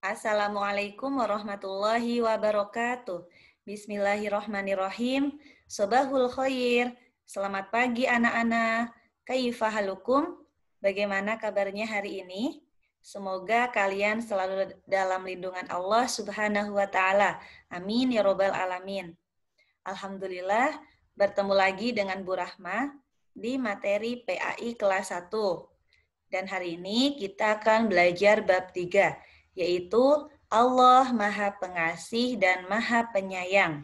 Assalamualaikum warahmatullahi wabarakatuh. Bismillahirrahmanirrahim. Sobahul khair. Selamat pagi anak-anak. Kaifa halukum? Bagaimana kabarnya hari ini? Semoga kalian selalu dalam lindungan Allah Subhanahu wa taala. Amin ya robbal alamin. Alhamdulillah bertemu lagi dengan Bu Rahma di materi PAI kelas 1. Dan hari ini kita akan belajar bab 3, yaitu Allah Maha Pengasih dan Maha Penyayang.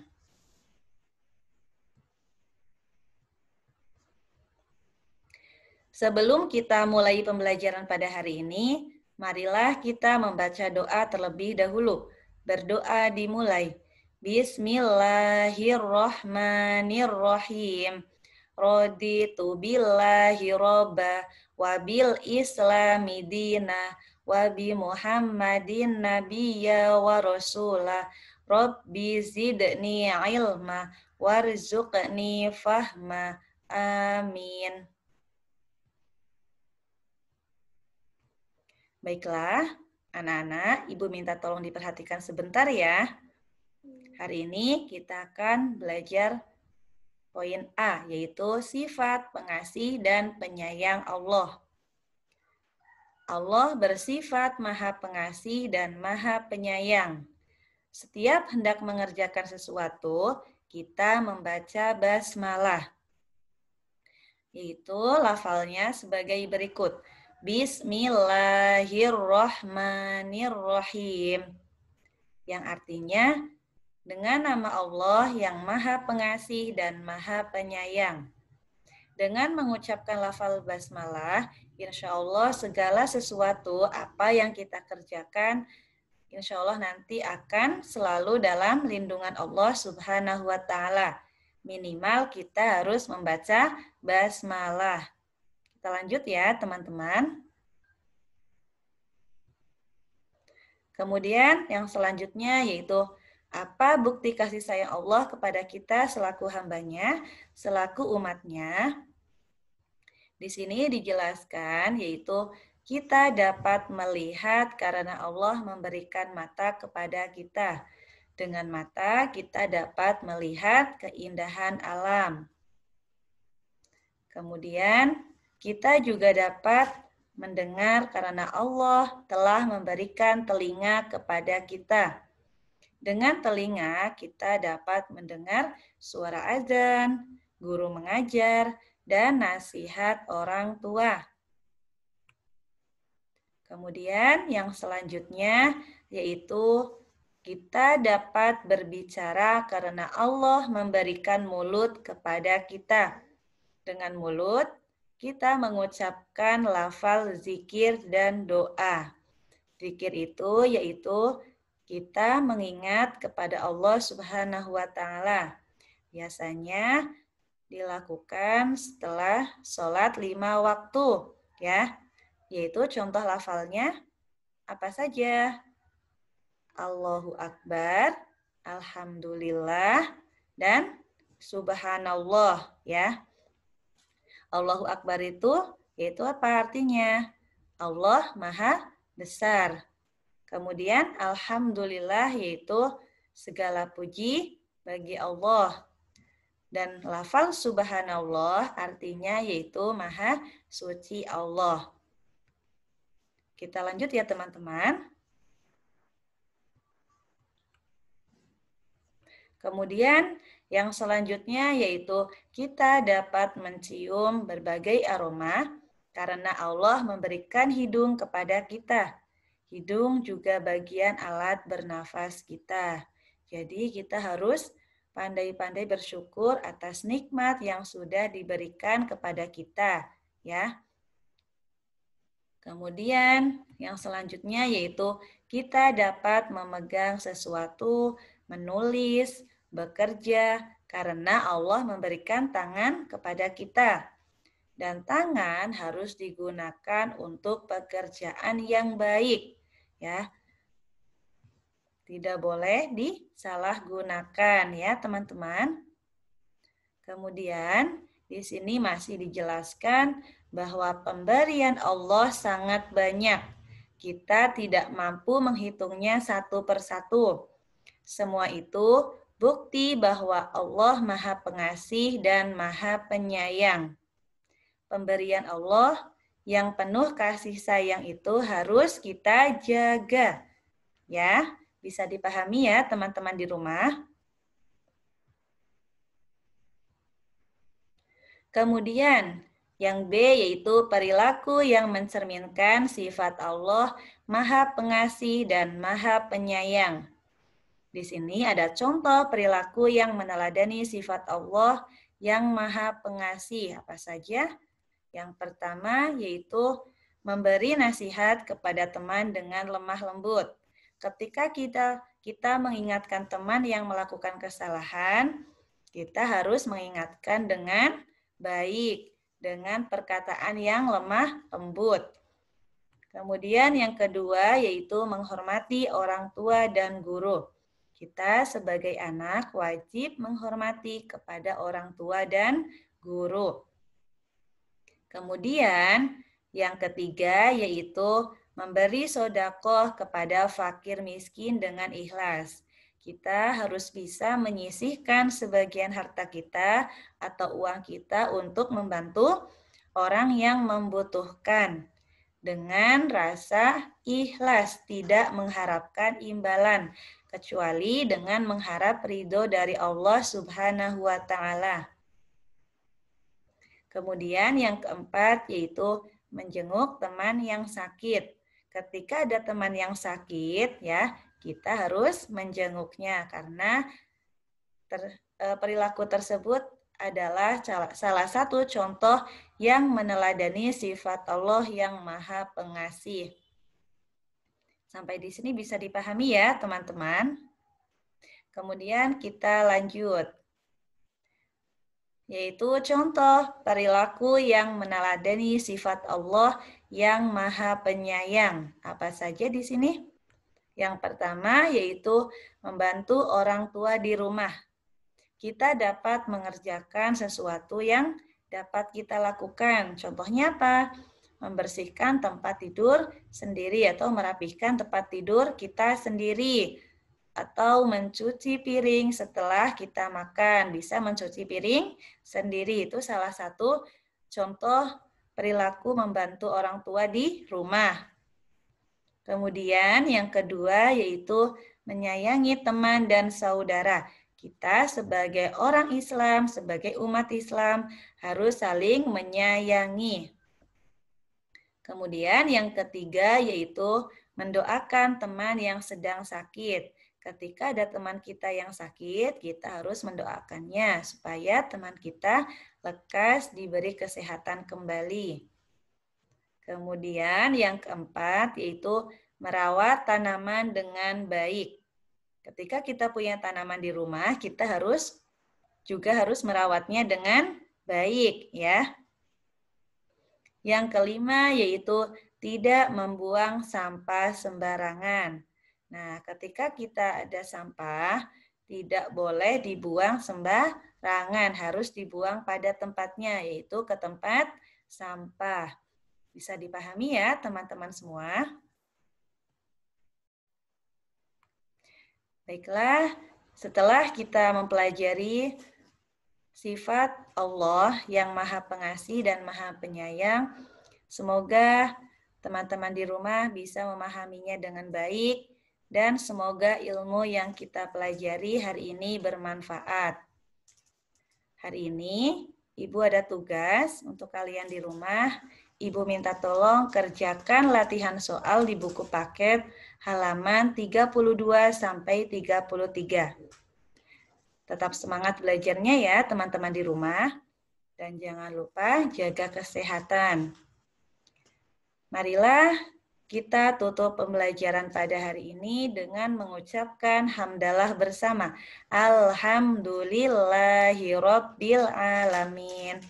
Sebelum kita mulai pembelajaran pada hari ini, marilah kita membaca doa terlebih dahulu. Berdoa dimulai. Bismillahirrahmanirrahim. Raditu billahi robba wa bil islami dina wa bi muhammadin nabiyya wa rasulah. Rabbi zidni ilma warzuqni fahma. Amin. Baiklah, anak-anak, Ibu minta tolong diperhatikan sebentar ya. Hari ini kita akan belajar poin A, yaitu sifat pengasih dan penyayang Allah. Allah bersifat Maha Pengasih dan Maha Penyayang. Setiap hendak mengerjakan sesuatu, kita membaca basmalah, yaitu lafalnya sebagai berikut. Bismillahirrahmanirrahim. Yang artinya, dengan nama Allah yang Maha Pengasih dan Maha Penyayang. Dengan mengucapkan lafal basmalah, insya Allah segala sesuatu apa yang kita kerjakan, insya Allah nanti akan selalu dalam lindungan Allah Subhanahu wa Ta'ala. Minimal kita harus membaca basmalah. Kita lanjut ya, teman-teman. Kemudian yang selanjutnya yaitu apa bukti kasih sayang Allah kepada kita selaku hambanya, selaku umatnya. Di sini dijelaskan yaitu kita dapat melihat karena Allah memberikan mata kepada kita. Dengan mata kita dapat melihat keindahan alam. Kemudian kita juga dapat mendengar karena Allah telah memberikan telinga kepada kita. Dengan telinga kita dapat mendengar suara azan, guru mengajar, dan nasihat orang tua. Kemudian yang selanjutnya yaitu kita dapat berbicara karena Allah memberikan mulut kepada kita. Dengan mulut kita mengucapkan lafal zikir dan doa. Zikir itu yaitu kita mengingat kepada Allah Subhanahu wa Ta'ala. Biasanya dilakukan setelah sholat 5 waktu, ya. Yaitu contoh lafalnya apa saja? Allahu Akbar, Alhamdulillah, dan Subhanallah, ya. Allahu Akbar itu yaitu apa artinya? Allah Maha Besar. Kemudian Alhamdulillah yaitu segala puji bagi Allah. Dan lafal Subhanallah artinya yaitu Maha Suci Allah. Kita lanjut ya teman-teman. Kemudian yang selanjutnya yaitu kita dapat mencium berbagai aroma karena Allah memberikan hidung kepada kita. Hidung juga bagian alat bernafas kita. Jadi kita harus pandai-pandai bersyukur atas nikmat yang sudah diberikan kepada kita, ya. Kemudian yang selanjutnya yaitu kita dapat memegang sesuatu, menulis, bekerja karena Allah memberikan tangan kepada kita. Dan tangan harus digunakan untuk pekerjaan yang baik, ya. Tidak boleh disalahgunakan ya, teman-teman. Kemudian di sini masih dijelaskan bahwa pemberian Allah sangat banyak Kita tidak mampu menghitungnya satu persatu. Semua itu bukti bahwa Allah Maha Pengasih dan Maha Penyayang. Pemberian Allah yang penuh kasih sayang itu harus kita jaga. Ya, bisa dipahami ya teman-teman di rumah. Kemudian, yang B yaitu perilaku yang mencerminkan sifat Allah Maha Pengasih dan Maha Penyayang. Di sini ada contoh perilaku yang meneladani sifat Allah yang Maha Pengasih. Apa saja? Yang pertama yaitu memberi nasihat kepada teman dengan lemah lembut. Ketika kita mengingatkan teman yang melakukan kesalahan, kita harus mengingatkan dengan baik, dengan perkataan yang lemah lembut. Kemudian yang kedua yaitu menghormati orang tua dan guru. Kita sebagai anak wajib menghormati kepada orang tua dan guru. Kemudian yang ketiga yaitu memberi sedekah kepada fakir miskin dengan ikhlas. Kita harus bisa menyisihkan sebagian harta kita atau uang kita untuk membantu orang yang membutuhkan dengan rasa ikhlas, tidak mengharapkan imbalan, kecuali dengan mengharap ridho dari Allah Subhanahu wa Ta'ala. Kemudian yang keempat yaitu menjenguk teman yang sakit. Ketika ada teman yang sakit, ya kita harus menjenguknya karena perilaku tersebut adalah salah satu contoh yang meneladani sifat Allah yang Maha Pengasih. Sampai di sini bisa dipahami ya, teman-teman. Kemudian kita lanjut. Yaitu contoh perilaku yang meneladani sifat Allah yang Maha Penyayang. Apa saja di sini? Yang pertama yaitu membantu orang tua di rumah. Kita dapat mengerjakan sesuatu yang dapat kita lakukan. Contohnya apa? Membersihkan tempat tidur sendiri atau merapihkan tempat tidur kita sendiri. Atau mencuci piring setelah kita makan. Bisa mencuci piring sendiri. Itu salah satu contoh perilaku membantu orang tua di rumah. Kemudian yang kedua yaitu menyayangi teman dan saudara. Kita sebagai orang Islam, sebagai umat Islam harus saling menyayangi. Kemudian yang ketiga yaitu mendoakan teman yang sedang sakit. Ketika ada teman kita yang sakit, kita harus mendoakannya supaya teman kita lekas diberi kesehatan kembali. Kemudian yang keempat yaitu merawat tanaman dengan baik. Ketika kita punya tanaman di rumah, kita juga harus merawatnya dengan baik, ya. Yang kelima yaitu tidak membuang sampah sembarangan. Nah, ketika kita ada sampah, tidak boleh dibuang sembarangan, harus dibuang pada tempatnya, yaitu ke tempat sampah. Bisa dipahami ya teman-teman semua? Baiklah, setelah kita mempelajari sifat Allah yang Maha Pengasih dan Maha Penyayang, semoga teman-teman di rumah bisa memahaminya dengan baik dan semoga ilmu yang kita pelajari hari ini bermanfaat. Hari ini Ibu ada tugas untuk kalian di rumah. Ibu minta tolong kerjakan latihan soal di buku paket halaman 32 sampai 33. Tetap semangat belajarnya ya teman-teman di rumah. Dan jangan lupa jaga kesehatan. Marilah kita tutup pembelajaran pada hari ini dengan mengucapkan hamdalah bersama. Alhamdulillahirabbil alamin.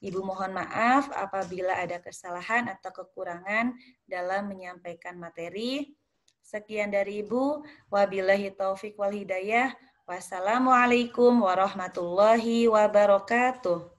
Ibu mohon maaf apabila ada kesalahan atau kekurangan dalam menyampaikan materi. Sekian dari Ibu. Wabillahi taufik wal hidayah. Wassalamualaikum warahmatullahi wabarakatuh.